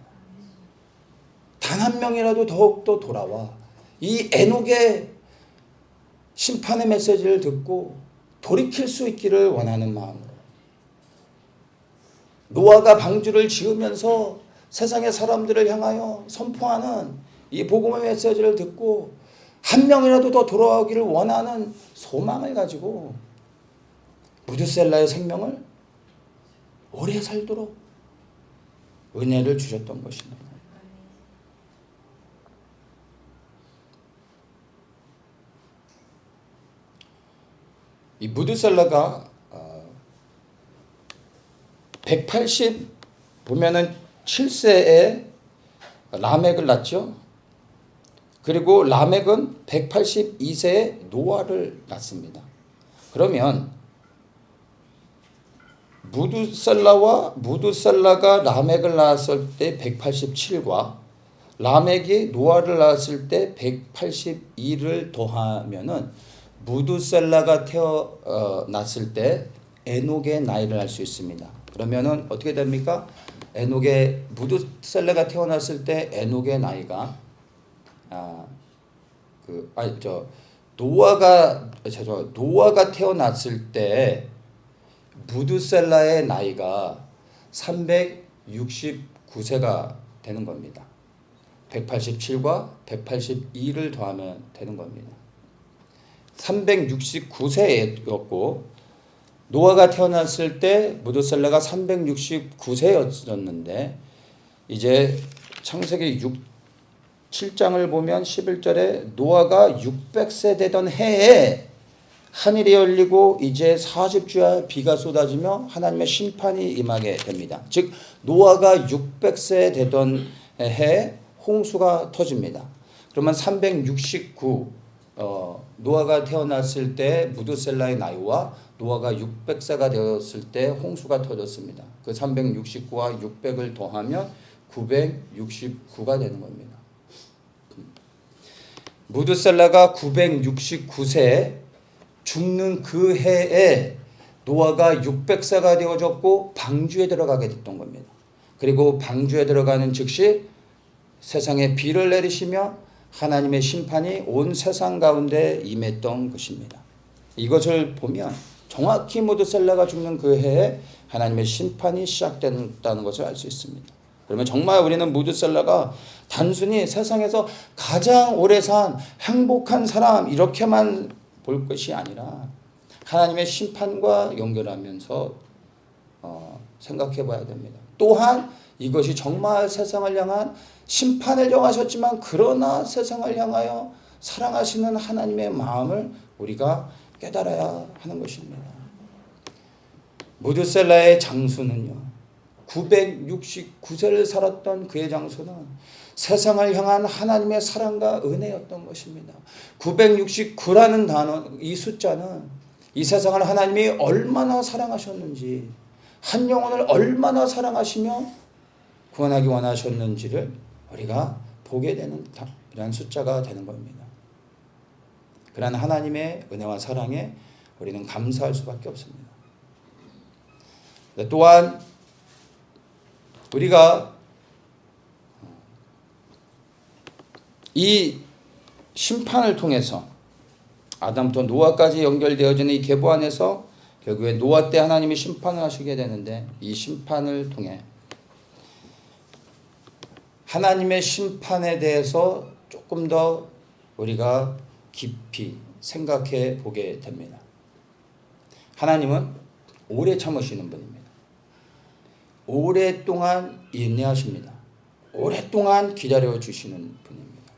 단 한 명이라도 더욱더 돌아와 이 에녹의 심판의 메시지를 듣고 돌이킬 수 있기를 원하는 마음으로 노아가 방주를 지으면서 세상의 사람들을 향하여 선포하는 이 복음의 메시지를 듣고 한 명이라도 더 돌아오기를 원하는 소망을 가지고 무드셀라의 생명을 오래 살도록 은혜를 주셨던 것입니다. 이 무드셀라가 180 보면은 7세에 라멕을 낳죠. 그리고 라멕은 182세에 노아를 낳습니다. 그러면 무드셀라가 라멕을 낳았을 때 187과 라멕이 노아를 낳았을 때 182를 더하면은 무드셀라가 태어났을 때 에녹의 나이를 알 수 있습니다. 그러면은 어떻게 됩니까? 무드셀라가 태어났을 때 에녹의 나이가 노아가 태어났을 때 무드셀라의 나이가 369세가 되는 겁니다. 187과 182를 더하면 되는 겁니다. 369세였고 노아가 태어났을 때 무드셀라가 369세였었는데 이제 창세기 7장을 보면 11절에 노아가 600세 되던 해에 하늘이 열리고 이제 40주야 비가 쏟아지며 하나님의 심판이 임하게 됩니다. 즉 노아가 600세 되던 해에 홍수가 터집니다. 그러면 369 노아가 태어났을 때 무드셀라의 나이와 노아가 600세가 되었을 때 홍수가 터졌습니다. 그 369와 600을 더하면 969가 되는 겁니다. 무드셀라가 969세에 죽는 그 해에 노아가 600세가 되어졌고 방주에 들어가게 됐던 겁니다. 그리고 방주에 들어가는 즉시 세상에 비를 내리시며 하나님의 심판이 온 세상 가운데 임했던 것입니다. 이것을 보면 정확히 무드셀라가 죽는 그 해에 하나님의 심판이 시작된다는 것을 알 수 있습니다. 그러면 정말 우리는 무드셀라가 단순히 세상에서 가장 오래 산 행복한 사람 이렇게만 볼 것이 아니라 하나님의 심판과 연결하면서 생각해 봐야 됩니다. 또한 이것이 정말 세상을 향한 심판을 정하셨지만 그러나 세상을 향하여 사랑하시는 하나님의 마음을 우리가 깨달아야 하는 것입니다. 무드셀라의 장수는요, 969세를 살았던 그의 장수는 세상을 향한 하나님의 사랑과 은혜였던 것입니다. 969라는 단어, 이 숫자는 이 세상을 하나님이 얼마나 사랑하셨는지, 한 영혼을 얼마나 사랑하시며 구원하기 원하셨는지를 우리가 보게 되는 이런 숫자가 되는 겁니다. 그러한 하나님의 은혜와 사랑에 우리는 감사할 수밖에 없습니다. 또한 우리가 이 심판을 통해서 아담부터 노아까지 연결되어지는 이 계보 안에서 결국에 노아 때 하나님이 심판을 하시게 되는데, 이 심판을 통해 하나님의 심판에 대해서 조금 더 우리가 깊이 생각해 보게 됩니다. 하나님은 오래 참으시는 분입니다. 오랫동안 인내하십니다. 오랫동안 기다려 주시는 분입니다.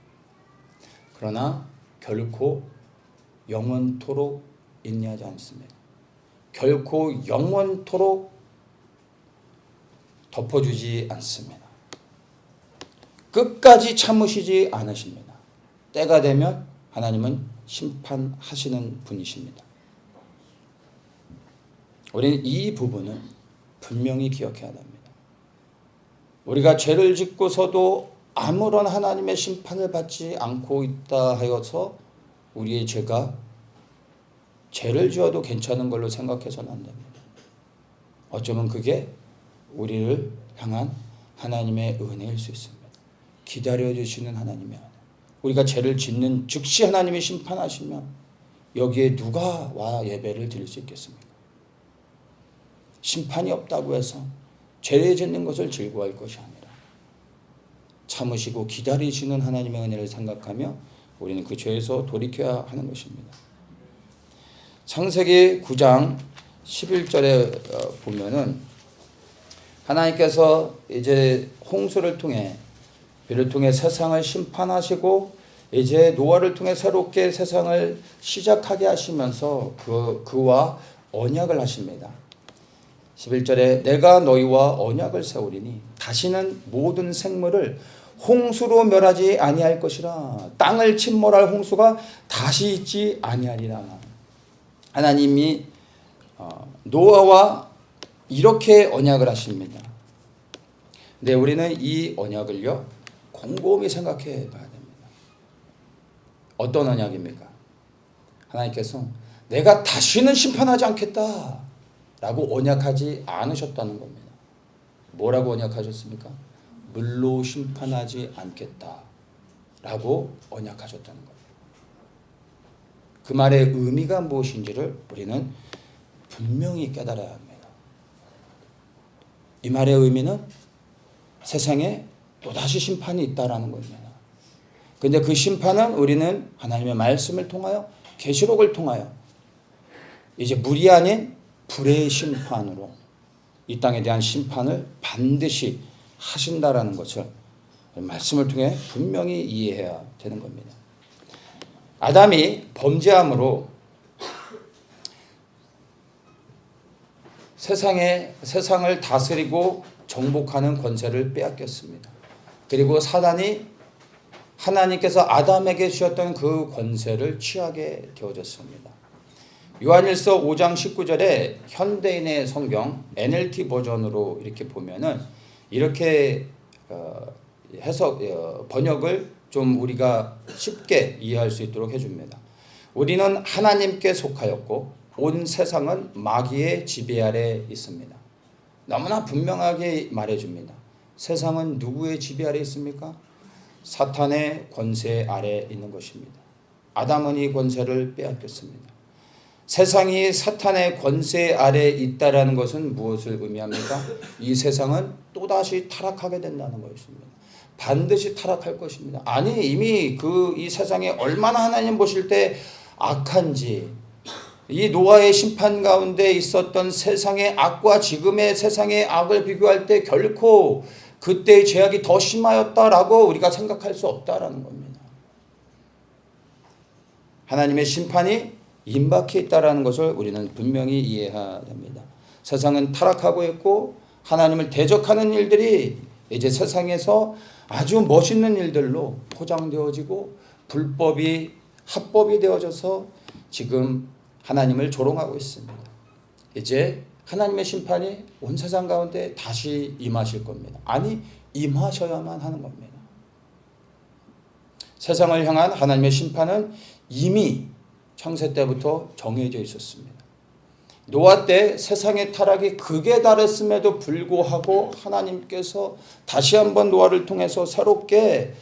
그러나 결코 영원토록 인내하지 않습니다. 결코 영원토록 덮어주지 않습니다. 끝까지 참으시지 않으십니다. 때가 되면 하나님은 심판하시는 분이십니다. 우리는 이 부분을 분명히 기억해야 합니다. 우리가 죄를 짓고서도 아무런 하나님의 심판을 받지 않고 있다 하여서 우리의 죄가 죄를 지어도 괜찮은 걸로 생각해서는 안 됩니다. 어쩌면 그게 우리를 향한 하나님의 은혜일 수 있습니다. 기다려주시는 하나님의 은혜. 우리가 죄를 짓는 즉시 하나님이 심판하시면 여기에 누가 와 예배를 드릴 수 있겠습니까? 심판이 없다고 해서 죄를 짓는 것을 즐거워할 것이 아니라 참으시고 기다리시는 하나님의 은혜를 생각하며 우리는 그 죄에서 돌이켜야 하는 것입니다. 창세기 9장 11절에 보면은 하나님께서 이제 홍수를 통해 비를 통해 세상을 심판하시고 이제 노아를 통해 새롭게 세상을 시작하게 하시면서 그와 언약을 하십니다. 11절에 내가 너희와 언약을 세우리니 다시는 모든 생물을 홍수로 멸하지 아니할 것이라. 땅을 침몰할 홍수가 다시 있지 아니하리라. 하나님이 노아와 이렇게 언약을 하십니다. 근데 우리는 이 언약을요 곰곰이 생각해 봐야 됩니다. 어떤 언약입니까? 하나님께서 내가 다시는 심판하지 않겠다 라고 언약하지 않으셨다는 겁니다. 뭐라고 언약하셨습니까? 물로 심판하지 않겠다 라고 언약하셨다는 겁니다. 그 말의 의미가 무엇인지를 우리는 분명히 깨달아야 합니다. 이 말의 의미는 세상에 또다시 심판이 있다라는 겁니다. 그런데 그 심판은 우리는 하나님의 말씀을 통하여 계시록을 통하여 이제 물이 아닌 불의 심판으로 이 땅에 대한 심판을 반드시 하신다라는 것을 말씀을 통해 분명히 이해해야 되는 겁니다. 아담이 범죄함으로 세상을 다스리고 정복하는 권세를 빼앗겼습니다. 그리고 사단이 하나님께서 아담에게 주셨던 그 권세를 취하게 되어졌습니다. 요한일서 5장 19절에 현대인의 성경 NLT 버전으로 이렇게 보면은 이렇게 번역을 좀 우리가 쉽게 이해할 수 있도록 해줍니다. 우리는 하나님께 속하였고 온 세상은 마귀의 지배 아래 있습니다. 너무나 분명하게 말해줍니다. 세상은 누구의 지배 아래 있습니까? 사탄의 권세 아래 있는 것입니다. 아담은 이 권세를 빼앗겼습니다. 세상이 사탄의 권세 아래 있다라는 것은 무엇을 의미합니까? 이 세상은 또다시 타락하게 된다는 것입니다. 반드시 타락할 것입니다. 아니 이미 이 세상에 얼마나 하나님 보실 때 악한지, 이 노아의 심판 가운데 있었던 세상의 악과 지금의 세상의 악을 비교할 때 결코 그때의 죄악이 더 심하였다라고 우리가 생각할 수 없다라는 겁니다. 하나님의 심판이 임박해 있다라는 것을 우리는 분명히 이해해야 됩니다. 세상은 타락하고 있고 하나님을 대적하는 일들이 이제 세상에서 아주 멋있는 일들로 포장되어지고 불법이 합법이 되어져서 지금 하나님을 조롱하고 있습니다. 이제 하나님의 심판이 온 세상 가운데 다시 임하실 겁니다. 아니 임하셔야만 하는 겁니다. 세상을 향한 하나님의 심판은 이미 창세 때부터 정해져 있었습니다. 노아 때 세상의 타락이 극에 달했음에도 불구하고 하나님께서 다시 한번 노아를 통해서 새롭게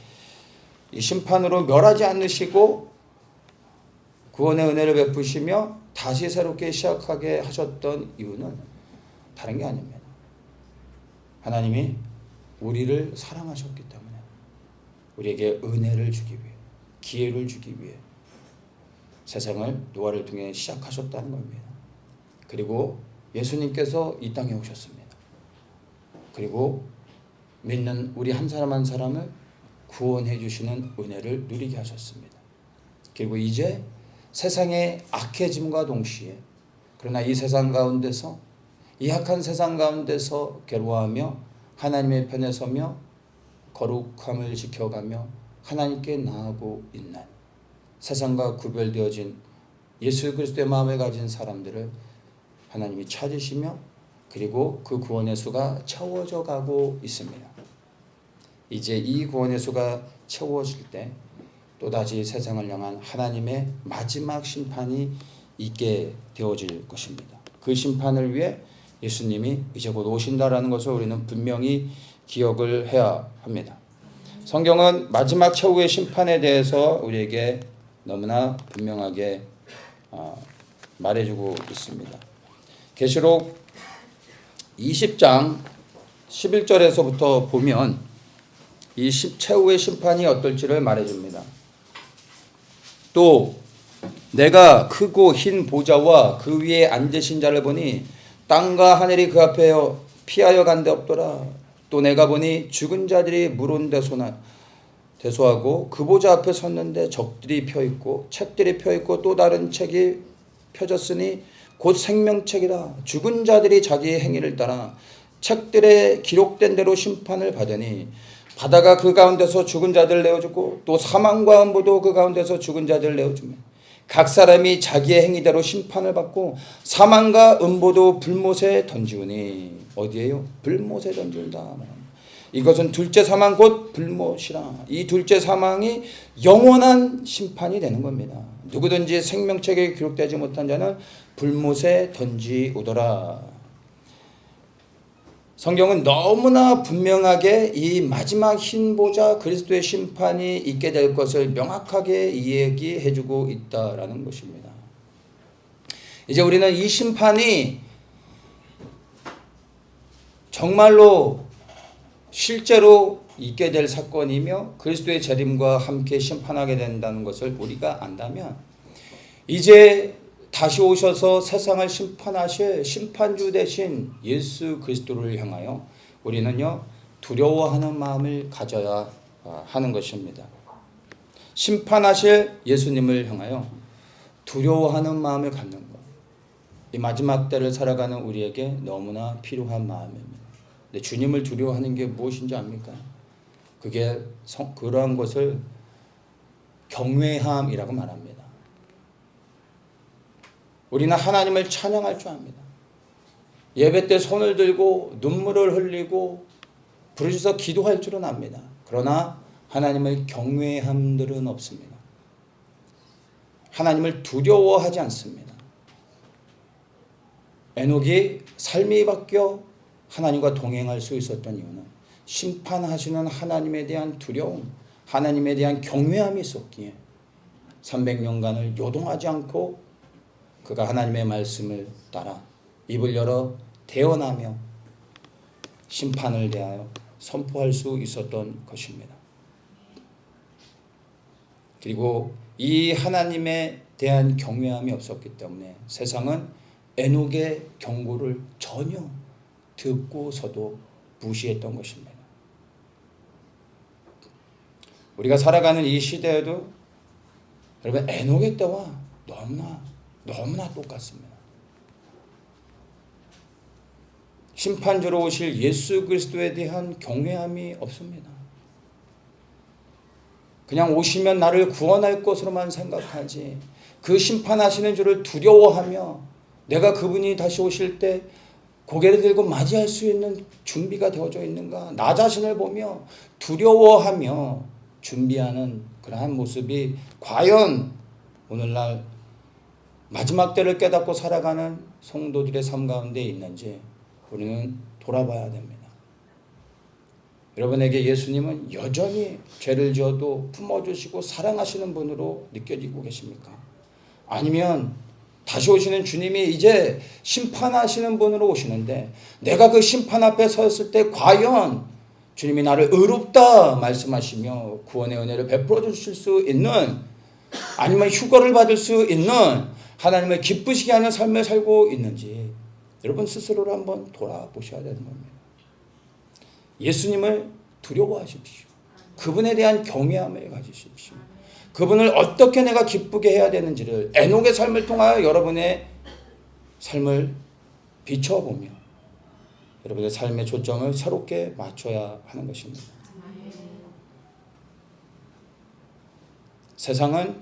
이 심판으로 멸하지 않으시고 구원의 은혜를 베푸시며 다시 새롭게 시작하게 하셨던 이유는 다른 게 아닙니다. 하나님이 우리를 사랑하셨기 때문에 우리에게 은혜를 주기 위해, 기회를 주기 위해 세상을 노아를 통해 시작하셨다는 겁니다. 그리고 예수님께서 이 땅에 오셨습니다. 그리고 믿는 우리 한 사람 한 사람을 구원해 주시는 은혜를 누리게 하셨습니다. 그리고 이제 세상의 악해짐과 동시에 그러나 이 세상 가운데서 이 악한 세상 가운데서 괴로워하며 하나님의 편에 서며 거룩함을 지켜가며 하나님께 나아가고 있는 세상과 구별되어진 예수 그리스도의 마음을 가진 사람들을 하나님이 찾으시며 그리고 그 구원의 수가 채워져 가고 있습니다. 이제 이 구원의 수가 채워질 때 또다시 세상을 향한 하나님의 마지막 심판이 있게 되어질 것입니다. 그 심판을 위해 예수님이 이제 곧 오신다라는 것을 우리는 분명히 기억을 해야 합니다. 성경은 마지막 최후의 심판에 대해서 우리에게 너무나 분명하게 말해주고 있습니다. 계시록 20장 11절에서부터 보면 이 최후의 심판이 어떨지를 말해줍니다. 또 내가 크고 흰 보좌와 그 위에 앉으신 자를 보니 땅과 하늘이 그 앞에 피하여 간 데 없더라. 또 내가 보니 죽은 자들이 물온 대소하고 그 보좌 앞에 섰는데 적들이 펴있고 책들이 펴있고 또 다른 책이 펴졌으니 곧 생명책이라. 죽은 자들이 자기의 행위를 따라 책들에 기록된 대로 심판을 받으니 바다가 그 가운데서 죽은 자들을 내어주고 또 사망과 음부도 그 가운데서 죽은 자들을 내어주며 각 사람이 자기의 행위대로 심판을 받고 사망과 음부도 불못에 던지우니 어디에요? 불못에 던지운다. 이것은 둘째 사망 곧 불못이라. 이 둘째 사망이 영원한 심판이 되는 겁니다. 누구든지 생명책에 기록되지 못한 자는 불못에 던지우더라. 성경은 너무나 분명하게 이 마지막 흰 보좌 그리스도의 심판이 있게 될 것을 명확하게 이야기해주고 있다라는 것입니다. 이제 우리는 이 심판이 정말로 실제로 있게 될 사건이며 그리스도의 재림과 함께 심판하게 된다는 것을 우리가 안다면 이제 다시 오셔서 세상을 심판하실 심판주 대신 예수 그리스도를 향하여 우리는요 두려워하는 마음을 가져야 하는 것입니다. 심판하실 예수님을 향하여 두려워하는 마음을 갖는 것, 이 마지막 때를 살아가는 우리에게 너무나 필요한 마음입니다. 근데 주님을 두려워하는 게 무엇인지 압니까? 그게 그러한 것을 경외함이라고 말합니다. 우리는 하나님을 찬양할 줄 압니다. 예배 때 손을 들고 눈물을 흘리고 부르셔서 기도할 줄은 압니다. 그러나 하나님을 경외함들은 없습니다. 하나님을 두려워하지 않습니다. 에녹이 삶이 바뀌어 하나님과 동행할 수 있었던 이유는 심판하시는 하나님에 대한 두려움, 하나님에 대한 경외함이 있었기에 300년간을 요동하지 않고 그가 하나님의 말씀을 따라 입을 열어 대언하며 심판을 대하여 선포할 수 있었던 것입니다. 그리고 이 하나님에 대한 경외함이 없었기 때문에 세상은 에녹의 경고를 전혀 듣고서도 무시했던 것입니다. 우리가 살아가는 이 시대에도 여러분 에녹의 때와 너무나 똑같습니다. 심판주로 오실 예수 그리스도에 대한 경외함이 없습니다. 그냥 오시면 나를 구원할 것으로만 생각하지 그 심판하시는 주를 두려워하며 내가 그분이 다시 오실 때 고개를 들고 맞이할 수 있는 준비가 되어져 있는가 나 자신을 보며 두려워하며 준비하는 그러한 모습이 과연 오늘날 마지막 때를 깨닫고 살아가는 성도들의 삶 가운데 있는지 우리는 돌아봐야 됩니다. 여러분에게 예수님은 여전히 죄를 지어도 품어주시고 사랑하시는 분으로 느껴지고 계십니까? 아니면 다시 오시는 주님이 이제 심판하시는 분으로 오시는데 내가 그 심판 앞에 섰을 때 과연 주님이 나를 의롭다 말씀하시며 구원의 은혜를 베풀어 주실 수 있는 아니면 휴거를 받을 수 있는 하나님을 기쁘시게 하는 삶을 살고 있는지 여러분 스스로를 한번 돌아보셔야 되는 겁니다. 예수님을 두려워하십시오. 그분에 대한 경외함을 가지십시오. 그분을 어떻게 내가 기쁘게 해야 되는지를 에녹의 삶을 통하여 여러분의 삶을 비춰보며 여러분의 삶의 초점을 새롭게 맞춰야 하는 것입니다. 세상은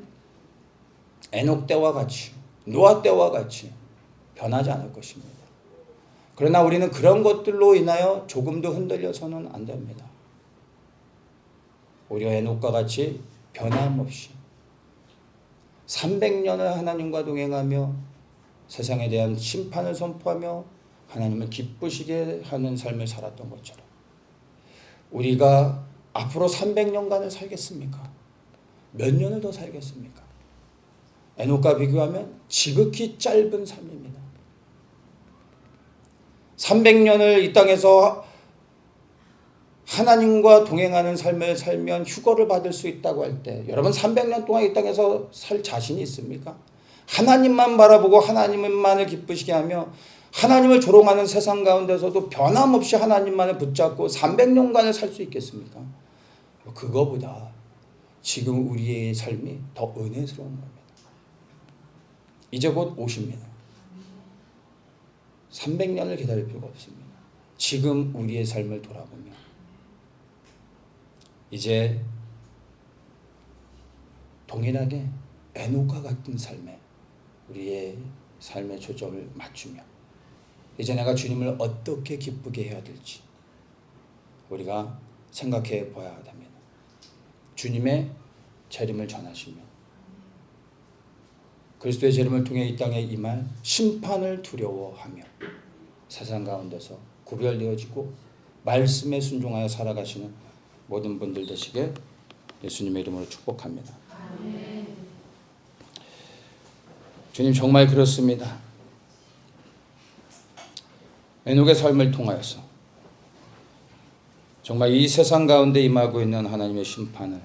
에녹 때와 같이 노아 때와 같이 변하지 않을 것입니다. 그러나 우리는 그런 것들로 인하여 조금도 흔들려서는 안 됩니다. 오히려 에녹과 같이 변함없이 300년을 하나님과 동행하며 세상에 대한 심판을 선포하며 하나님을 기쁘시게 하는 삶을 살았던 것처럼 우리가 앞으로 300년간을 살겠습니까? 몇 년을 더 살겠습니까? 에녹과 비교하면 지극히 짧은 삶입니다. 300년을 이 땅에서 하나님과 동행하는 삶을 살면 휴거를 받을 수 있다고 할 때 여러분 300년 동안 이 땅에서 살 자신이 있습니까? 하나님만 바라보고 하나님만을 기쁘시게 하며 하나님을 조롱하는 세상 가운데서도 변함없이 하나님만을 붙잡고 300년간을 살 수 있겠습니까? 그거보다 지금 우리의 삶이 더 은혜스러운 겁니다. 이제 곧 오십니다. 300년을 기다릴 필요가 없습니다. 지금 우리의 삶을 돌아보면 이제 동일하게 에녹과 같은 삶에 우리의 삶의 초점을 맞추며 이제 내가 주님을 어떻게 기쁘게 해야 될지 우리가 생각해 봐야 됩니다. 주님의 재림을 전하시며 그리스도의 재림을 통해 이 땅에 임할 심판을 두려워하며 세상 가운데서 구별되어지고 말씀에 순종하여 살아가시는 모든 분들 되시게 예수님의 이름으로 축복합니다. 아멘. 주님 정말 그렇습니다. 에녹의 삶을 통하여서 정말 이 세상 가운데 임하고 있는 하나님의 심판을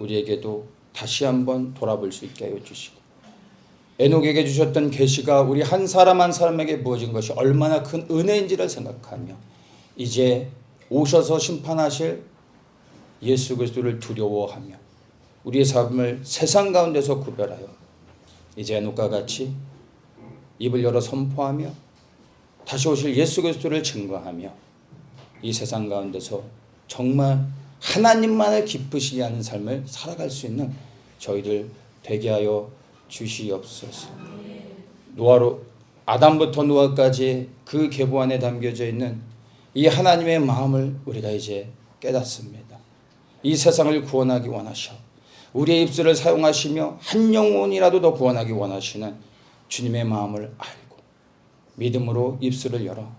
우리에게도 다시 한번 돌아볼 수 있게 하여 주시고 에녹에게 주셨던 계시가 우리 한 사람 한 사람에게 부어진 것이 얼마나 큰 은혜인지를 생각하며 이제 오셔서 심판하실 예수 그리스도를 두려워하며 우리의 삶을 세상 가운데서 구별하여 이제 에녹과 같이 입을 열어 선포하며 다시 오실 예수 그리스도를 증거하며 이 세상 가운데서 정말 하나님만을 기쁘시게 하는 삶을 살아갈 수 있는 저희들 되게 하여 주시옵소서. 노아로 아담부터 노아까지 그 계보 안에 담겨져 있는 이 하나님의 마음을 우리가 이제 깨닫습니다. 이 세상을 구원하기 원하셔 우리의 입술을 사용하시며 한 영혼이라도 더 구원하기 원하시는 주님의 마음을 알고 믿음으로 입술을 열어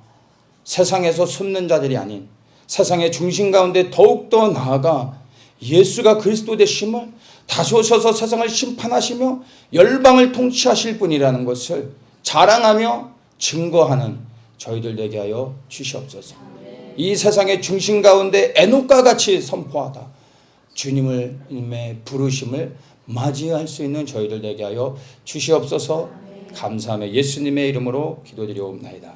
세상에서 숨는 자들이 아닌 세상의 중심 가운데 더욱더 나아가 예수가 그리스도 되심을, 다시 오셔서 세상을 심판하시며 열방을 통치하실 분이라는 것을 자랑하며 증거하는 저희들 되게 하여 주시옵소서. 이 세상의 중심 가운데 에녹과 같이 선포하다 주님의 부르심을 맞이할 수 있는 저희들 되게 하여 주시옵소서. 감사하며 예수님의 이름으로 기도드리옵나이다.